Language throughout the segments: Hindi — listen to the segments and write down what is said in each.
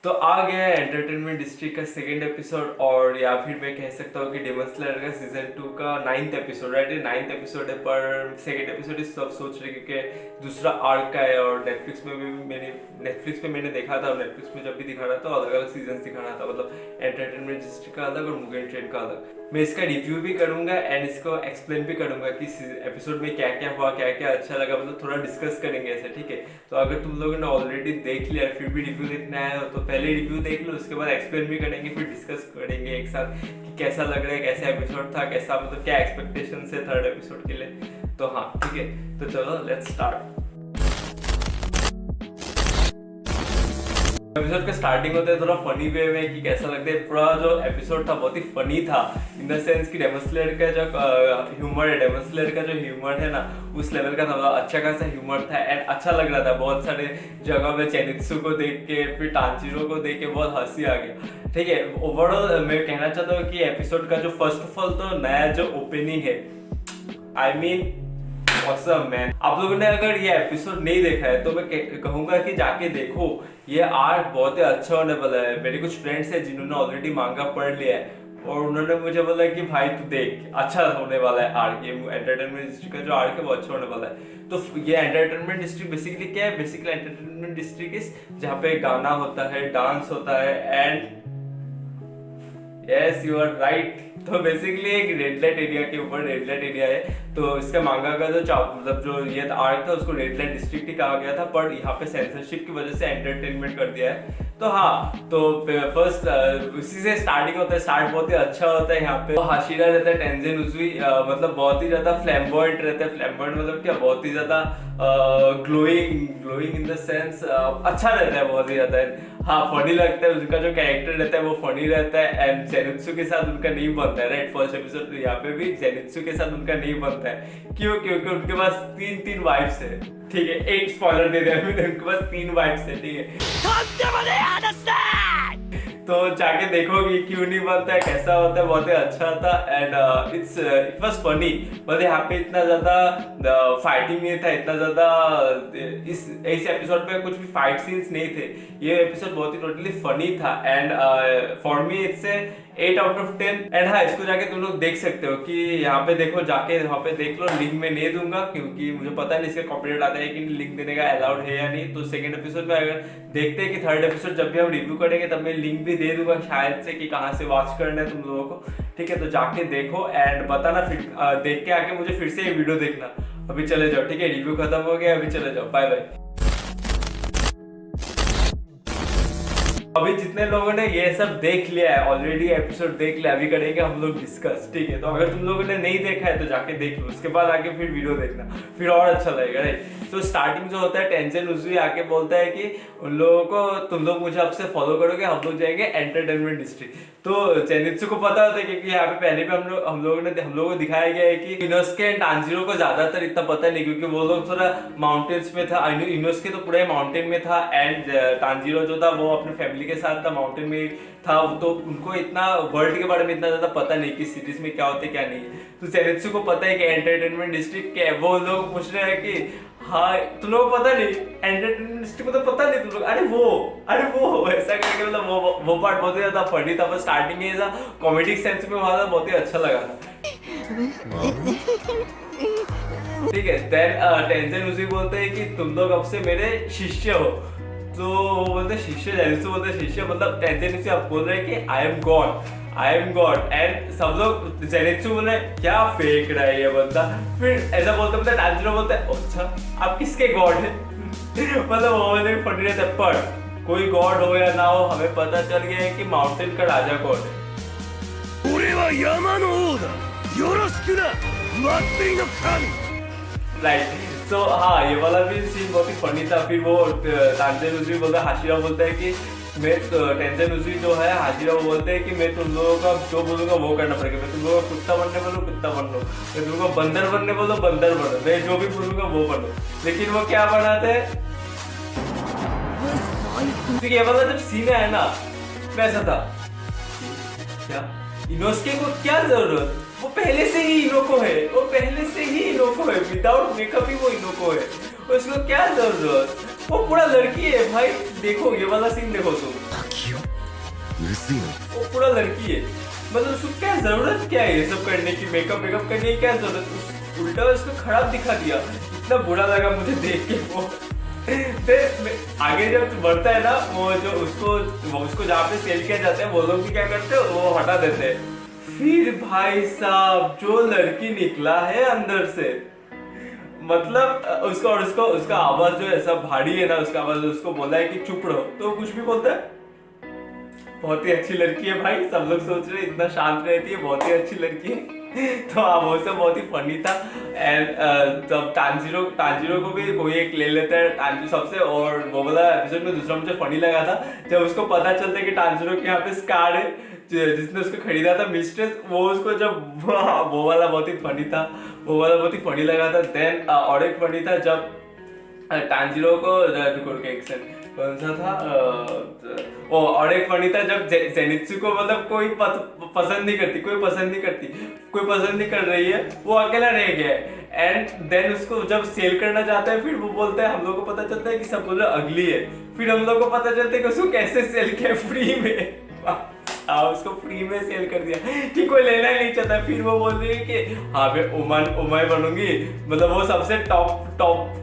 तो आ गया है एंटरटेनमेंट डिस्ट्रिक्ट का सेकंड एपिसोड, और या फिर मैं कह सकता हूँ कि डेमन स्लेयर का सीजन 2 का 9th episode, right? 9th episode है, पर सेकंड एपिसोड इस सब सोच रहे क्योंकि दूसरा आर्क का है। और नेटफ्लिक्स पे मैंने देखा था, और नेटफ्लिक्स में जब भी दिखा रहा था अलग अलग सीजन दिखा रहा था, मतलब एंटरटेनमेंट डिस्ट्रिक्ट का अलग और मुगेन ट्रेन का अलग। मैं इसका रिव्यू भी करूंगा एंड इसको एक्सप्लेन भी करूंगा कि एपिसोड में क्या क्या हुआ, क्या क्या अच्छा लगा, मतलब थोड़ा डिस्कस करेंगे ऐसे, ठीक है? तो अगर तुम लोगों ने ऑलरेडी देख लिया फिर भी रिव्यू देखने आए हो तो पहले रिव्यू देख लो, उसके बाद एक्सप्लेन भी करेंगे, फिर डिस्कस करेंगे एक साथ कि कैसा लग रहा है, कैसा एपिसोड था, कैसा मतलब क्या एक्सपेक्टेशन है थर्ड एपिसोड के लिए। तो हाँ ठीक है, तो चलो लेट्स स्टार्ट। एपिसोड का स्टार्टिंग होता है थोड़ा फनी वे में कि कैसा लगता है। पूरा जो एपिसोड था बहुत ही फनी था, इन द सेंस कि डेमन स्लेयर का जो ह्यूमर है, डेमन स्लेयर का जो ह्यूमर है ना उस लेवल का था, मतलब अच्छा खासा ह्यूमर था एंड अच्छा लग रहा था। बहुत सारे जगह में जेनित्सु को देख के फिर टांजीरो को देख के बहुत हंसी आ गया, ठीक है? ओवरऑल मैं कहना चाहता हूँ कि एपिसोड का जो फर्स्ट ऑफ ऑल तो नया जो ओपनिंग है, आई मीन ऑसम मैन। आप लोगों ने अगर ये एपिसोड नहीं देखा है तो मैं कहूंगा कि जाके देखो, ये आर्क बहुत ही अच्छा होने वाला है। मेरे कुछ फ्रेंड्स हैं जिन्होंने ऑलरेडी मांगा पढ़ लिया है और उन्होंने मुझे बोला कि भाई तू देख, अच्छा होने वाला है आर्क। ये एंटरटेनमेंट डिस्ट्रिक्ट का जो आर्क है वो अच्छा होने वाला है। तो ये एंटरटेनमेंट डिस्ट्रिक्ट बेसिकली क्या है? बेसिकली एंटरटेनमेंट डिस्ट्रिक्ट इज जहाँ पे गाना होता है, डांस होता है and yes you are right. तो बेसिकली एक रेड लाइट एरिया के ऊपर रेड लाइट एरिया है, तो इसका मांगा का जो मतलब जो ये आर्क था उसको रेड लाइट डिस्ट्रिक्ट ही कहा गया था, पर यहाँ पे सेंसरशिप की वजह से एंटरटेनमेंट कर दिया है। तो हाँ, तो फर्स्ट उसी से स्टार्टिंग होता है। स्टार्ट बहुत ही अच्छा होता है यहाँ पे। तो हाशिरा रहता है टेंजिन उजुई, मतलब बहुत ही ज्यादा फ्लैम्बॉयंट रहता है। फ्लैम्बॉयंट मतलब क्या, बहुत ही ज्यादा ग्लोइंग इन द सेंस अच्छा रहता है, बहुत ही ज्यादा। हाँ, फनी लगता है, उनका जो कैरेक्टर रहता है वो फनी रहता है एंड जेनित्सु के साथ उनका नहीं बनता है, राइट? फर्स्ट एपिसोड यहाँ पे भी जेनित्सु के साथ उनका नहीं बनता है। क्यों? क्योंकि उनके पास तीन वाइफ्स है, ठीक है? एक स्पॉइलर दे दिया मैंने, उनके पास 3 वाइफ्स है, ठीक है? तो जाके देखोगे क्यों नहीं बनता है, कैसा होता है, बहुत ही अच्छा था एंड इट वाज फनी। मतलब यहाँ पे इतना ज्यादा फाइटिंग नहीं था, इतना ज्यादा इस एपिसोड पे कुछ भी फाइट सीन्स नहीं थे। ये एपिसोड बहुत ही टोटली फनी था and for me it's 8 out of 10। And हाँ, इसको जाके तुम लोग देख सकते हो कि यहाँ पे देखो, जाके यहाँ पे देख लो। लिंक में नहीं दूंगा क्योंकि मुझे पता नहीं इसका कॉपीराइट आता है कि लिंक देने का अलाउड है या नहीं। तो सेकंड एपिसोड में अगर देखते हैं कि थर्ड एपिसोड जब भी हम रिव्यू करेंगे तब मैं लिंक भी दे दूंगा शायद से कि कहाँ से वॉच करना है तुम लोगों को, ठीक है? तो जाके देखो एंड बताना, फिर देख के आके मुझे फिर से ये वीडियो देखना। अभी चले जाओ, ठीक है? रिव्यू खत्म हो गया, अभी चले जाओ, बाय बाय। अभी जितने लोगों ने ये सब देख लिया है, ऑलरेडी एपिसोड देख लिया, अभी करेंगे हम लोग डिस्कस, ठीक है? तो अगर तुम लोगों ने नहीं देखा है तो जाके देख लो, उसके बाद आके फिर वीडियो देखना, फिर और अच्छा लगेगा, राइट? तो स्टार्टिंग जो होता है, टेंजिन उजुई आके बोलता है कि उन लोगों को, तुम लोग मुझे अब से फॉलो करोगे, हम लोग जाएंगे एंटरटेनमेंट डिस्ट्रिक्ट। तो जेनित्सु को पता होता है क्योंकि यहाँ पे पहले भी हम लोगों को दिखाया गया है कि इनोस्के एंड टांजीरो को ज्यादातर इतना पता नहीं, क्योंकि वो लोग थोड़ा माउंटेन्स में था। इनोस्के तो पूरे माउंटेन में था एंड टांजीरो जो था वो अपने फैमिली के साथ था, माउंटेन में था, तो उनको इतना वर्ल्ड के बारे में इतना ज्यादा पता नहीं कि सिटीज में क्या होते क्या नहीं है। तो जेनित्सु को पता है कि एंटरटेनमेंट डिस्ट्रिक्ट क्या है। वो लोग पूछ रहे हैं कि हाँ तुम लोगों को पता नहीं, एंटरटेनमेंट डिस्ट्रिक्ट को तो पता नहीं तुम लोग, अरे वो ऐसा करके, मतलब वो पार्ट बहुत ही ज्यादा फनी था। पर स्टार्टिंग में ऐसा कॉमेडिक सेंस में हुआ था, बहुत ही अच्छा लगा था, ठीक है? देन टेंजिन उजुई बोलते हैं कि तुम लोग अब से मेरे शिष्य हो। तो वो बोलते शिष्य, जेनित्सु बोलते शिष्य, मतलब टेंजिन उजुई आप बोल रहे हैं कि आई एम गॉड एंड सब लोग जेनित्सु बोल रहे क्या फेंक रहा है ये बंदा। फिर ऐसा बोलते टांजीरो बोलते हैं अच्छा आप किसके गॉड है? मतलब वो वाले फटी रहते, पर कोई गॉड हो या ना हो हमें पता चल गया है कि माउंटेन का राजा कौन है। राइट, तो हाँ ये वाला भी सीन बहुत ही फनी था। फिर वो टेंजिन उजुई बोलता है, हाशिरा बोलता है कि मैं टेंजिन उजुई जो है, हाशिरा वो बोलते हैं कि मैं तुम लोगों का जो बोलूंगा वो करना पड़ेगा। मैं तुम लोगों को कुत्ता बनने बोलूँ कुत्ता बन लो, मैं तुम लोगों को बंदर बनने बोलो बंदर बनो, मैं जो भी बोलूंगा वो बनो। लेकिन वो क्या बनाते हैं, ये वाला जब सीन है ना वैसा था, क्या इनोस्के को क्या जरूरत, वो पहले से ही इनोको है, वो पहले से ही इनोको है, विदाउट मेकअप ही वो इनोको है, उसको क्या जरूरत? वो पूरा लड़की है भाई, देखो ये वाला सीन देखो तुम, वो पूरा लड़की है। मतलब उसको क्या जरूरत क्या है ये सब करने की, मेकअप करने की क्या जरूरत, उल्टा उसको खराब दिखा दिया। इतना बुरा लगा मुझे देख के वो। आगे जब बढ़ता है ना वो जो उसको जहाँ पे सेल किया जाता है वो लोग भी क्या करते हैं, वो हटा देते हैं। फिर भाई साहब जो लड़की निकला है अंदर से, मतलब उसका आवाज जो ऐसा भारी है ना, उसका आवाज, उसको बोला है कि चुप रहो तो कुछ भी बोलता है। बहुत ही अच्छी लड़की है भाई, सब लोग सोच रहे इतना शांत रहती है, बहुत ही अच्छी लड़की है। तो वो सब बहुत ही फनी था। एंड जब तांजीरो को भी कोई एक ले लेता है तांजीरो सबसे, और वो वाला एपिसोड में दूसरा मुझे फनी लगा था जब उसको पता चलता है कि तांजीरो के यहाँ पे स्कार है, जिसने उसको खरीदा था मिस्ट्रेस, वो उसको जब वो वाला बहुत ही फनी था, वो वाला बहुत ही फनी लगा था। देन और एक फनी था जब तांजीरो को कौन सा था और एक फनी था जब जेनित्सु को मतलब कोई पसंद नहीं कर रही है, वो अकेला रह गया। एंड देन उसको जब सेल करना चाहता है, फिर वो बोलता है, हम लोग को पता चलता है कि सब बोल रहे अगली है, फिर हम लोग को पता चलता है कि उसको कैसे सेल किया फ्री में। उसको फ्री में सेल कर दिया कि कोई लेना ही नहीं चाहता। फिर वो बोल रही है कि हाँ मैं उमाई बनूंगी, मतलब वो सबसे टॉप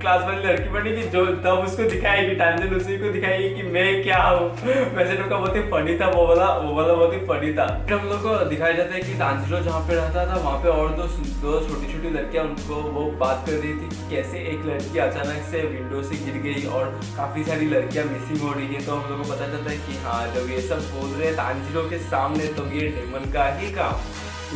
क्लास वाली लड़की बनेगी, जो तब उसको दिखाएगी, टांजन उसी को दिखाएगी कि मैं क्या हूँ। वैसे तो बहुत ही फनी था वो वाला बहुत ही फनी था। फिर हम लोग को दिखाया जाता है कि तांजीरो जहाँ पे रहता था वहाँ पे और दो छोटी लड़कियां उनको वो बात कर रही थी कि कैसे एक लड़की अचानक से विंडो से गिर गई और काफी सारी लड़कियां मिसिंग हो रही है। तो हम लोग को पता चलता है कि हाँ जब ये सब बोल रहे हैं तांजीरो के सामने तो ये डेमन का ही काम,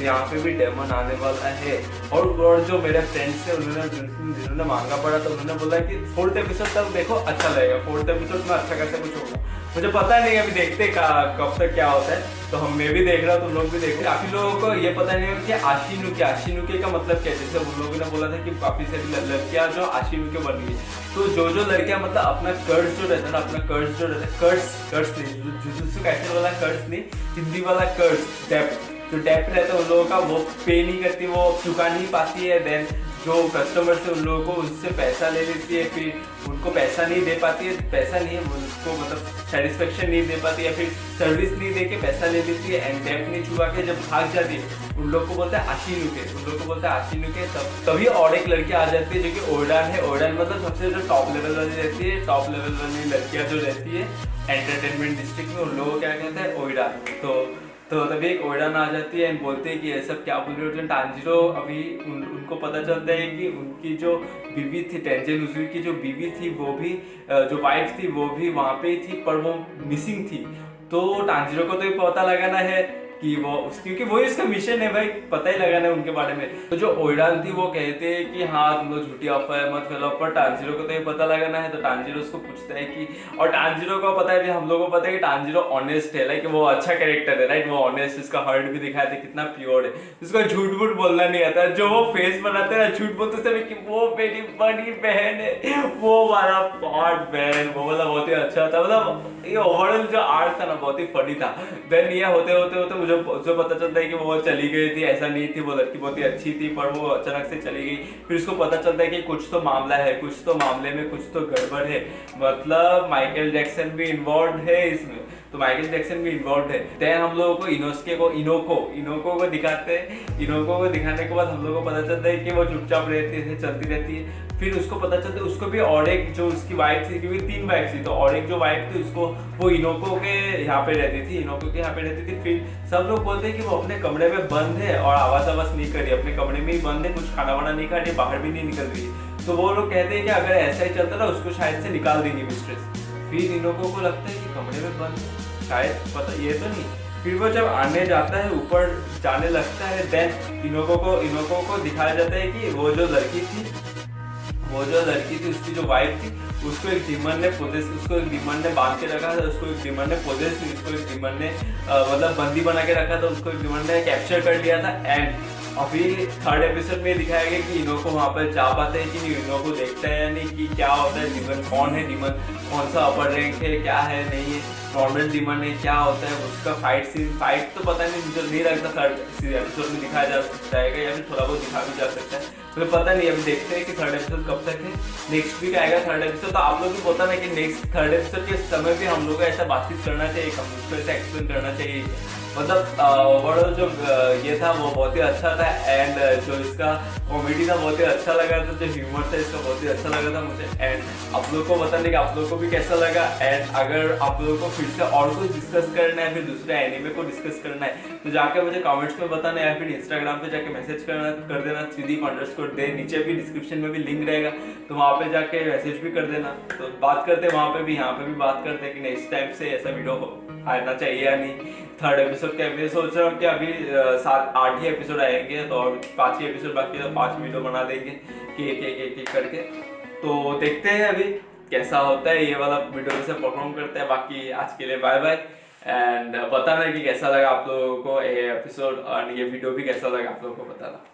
यहाँ पे भी डेमन आने वाला है। और जो मेरे फ्रेंड्स थे जिन्होंने मांगा पड़ा तो उन्होंने बोला कि 4th एपिसोड तक देखो अच्छा लगेगा, 4th एपिसोड में अच्छा खासा कुछ होगा। मुझे पता नहीं अभी देखते कब तक क्या होता है, तो मैं भी देख रहा हूँ, तुम लोग भी देख रहे। काफी लोगों को ये पता नहीं है कि आशिनुके का मतलब क्या है। जैसे उन लोगों ने बोला था कि काफी सारी लड़कियां जो आशिनुके बन गई, तो जो लड़कियां मतलब अपना कर्ज जो रहता है, कर्ज नहीं, जुजुत्सु काइसेन वाला कर्ज नहीं, हिंदी वाला कर्ज, जो डेप्ट रहता है उन लोगों का, वो पे नहीं करती, वो चुका नहीं पाती है। देन जो कस्टमर से उन लोगों को उससे पैसा ले लेती है, फिर उनको पैसा नहीं दे पाती है, पैसा नहीं है उनको मतलब सेटिस्फेक्शन नहीं दे पाती, या फिर सर्विस नहीं दे के पैसा ले लेती है एंड डेप्ट नहीं चुका के जब भाग जाती है, उन लोग को बोलता है आशिनुके। तभी और एक लड़की आ जाती है जो कि ओडान है। ओडान मतलब सबसे जो टॉप लेवल वाली रहती है, टॉप लेवल वाली लड़कियां जो रहती है एंटरटेनमेंट डिस्ट्रिक्ट में, उन लोगों को क्या कहते हैं, ओडान। तो तभी एक ओडान आ जाती है एंड बोलते हैं कि ये सब क्या बोल रहे होते हैं। तांजीरो अभी उनको पता चलता है कि उनकी जो बीवी थी, टेंजन उजुई की जो बीवी थी, वो भी जो वाइफ थी वो भी वहाँ पे थी, पर वो मिसिंग थी। तो तांजीरो को तो ये पता लगाना है कि क्योंकि वही उसका मिशन है भाई, पता ही लगाना है उनके बारे में। तो जो ओडान थी वो कहते हैं कि हाँ तुम लोग झूठी अफवाह मत फैलाओ, पर तांजीरो को तो ये पता लगाना है। तो तांजीरो उसको पूछता है कि, और तांजीरो को पता है भी, हम लोगों को पता है कि तांजीरो ऑनेस्ट है, लाइक वो अच्छा कैरेक्टर है, राइट, वो ऑनेस्ट, उसका हार्ट भी दिखाया था कितना प्योर है, उसको झूठ बोलना नहीं आता। जो वो फेस बनाते हैं ना झूठ बोलते समय कि वो मेरी बड़ी बहन है, वो वाला पार्ट बहन वो वाला बहुत ही अच्छा था। मतलब ये ओवरऑल जो आर्ट था ना बहुत ही फनी था। देन ये होते मुझे पता चलता है कि वो चली गई थी, ऐसा नहीं थी, वो लड़की बहुत ही अच्छी थी पर वो अचानक से चली गई। फिर उसको पता चलता है कि कुछ तो मामला है, कुछ तो मामले में कुछ तो गड़बड़ है, मतलब माइकल जैक्सन भी इन्वॉल्व है इसमें। तो माइकल जैक्सन भी इन्वॉल्व है। देन हम लोगों को इनोको को दिखाते हैं। इनोको को दिखाने के बाद हम लोगों को पता चलता है कि वो चुपचाप रहती है, चलती रहती है। फिर उसको पता चलता है उसको भी और एक जो उसकी वाइफ थी, क्योंकि 3 वाइफ थी, तो और एक जो वाइफ थी उसको वो इनोको के यहाँ पे रहती थी। फिर सब लोग बोलते हैं कि वो अपने कमरे में बंद है और आवाज नहीं कर रही, अपने कमरे में ही बंद है, कुछ खाना वाना नहीं खा रही, बाहर भी नहीं निकल रही। तो वो लोग कहते हैं कि अगर ऐसा ही चलता ना उसको शायद से निकाल देंगी मिस्ट्रेस। फिर इनोको को लगता है कि कमरे में बंद है, शायद पता ये तो नहीं। फिर वो जब आने जाता है, ऊपर जाने लगता है, देन इनोको को दिखाया जाता है कि वो जो लड़की थी उसकी जो वाइफ थी, उसको एक डीमन ने बांध के रखा था, उसको एक डीमन ने मतलब बंदी बना के रखा था, उसको एक डीमन ने कैप्चर कर लिया था। एंड अभी 3rd एपिसोड में दिखाया गया कि इनोको वहाँ पर जा पाते हैं कि नहीं, इनोको देखता है या नहीं, कि क्या होता है, डीमन कौन है, डीमन कौन सा अपर रैंक है, क्या है नहीं है। नॉर्मल डीमन है क्या होता है, उसका फाइट तो पता नहीं, मुझे नहीं लगता थर्ड एपिसोड में दिखाया जा जाएगा या फिर थोड़ा बहुत दिखा भी जा सकता है, मुझे पता नहीं। अभी देखते हैं कि थर्ड एपिसोड कब तक है। नेक्स्ट वीक आएगा थर्ड एपिसोड, तो आप लोग भी पता ना कि नेक्स्ट थर्ड एपिसोड के समय भी हम लोग को ऐसा बातचीत करना चाहिए, हम उसको ऐसा एक्सप्लेन करना चाहिए। मतलब ओवरऑल जो ये था वो बहुत ही अच्छा था, एंड जो इसका कॉमेडी था बहुत ही अच्छा लगा था, जो ह्यूमर था इसका बहुत ही अच्छा लगा था मुझे। एंड आप लोग को बताने कि आप लोग को भी कैसा लगा। एंड अगर आप लोगों को फिर से और कुछ डिस्कस करना है, फिर दूसरे एनिमे को डिस्कस करना है, तो जाके मुझे कमेंट्स में बताना है या फिर इंस्टाग्राम पे जाके मैसेज कर देना _दे। नीचे भी डिस्क्रिप्शन में भी लिंक रहेगा, तो वहाँ पे जाके मैसेज भी कर देना। तो बात करते हैं वहाँ पे भी, यहाँ पे भी बात करते हैं कि नेक्स्ट टाइम से ऐसा वीडियो आना चाहिए या नहीं। थर्ड एपिसोड के मैं सोच रहा हूँ कि अभी 7-8 ही एपिसोड आएंगे, तो और 5 ही एपिसोड बाकी है, तो 5 वीडियो बना देंगे कि एक करके। तो देखते हैं अभी कैसा होता है, ये वाला वीडियो से परफॉर्म करते हैं। बाकी आज के लिए बाय बाय, एंड बताना कि कैसा लगा आप लोगों को ये एपिसोड और ये वीडियो भी कैसा लगा आप लोगों को बताना।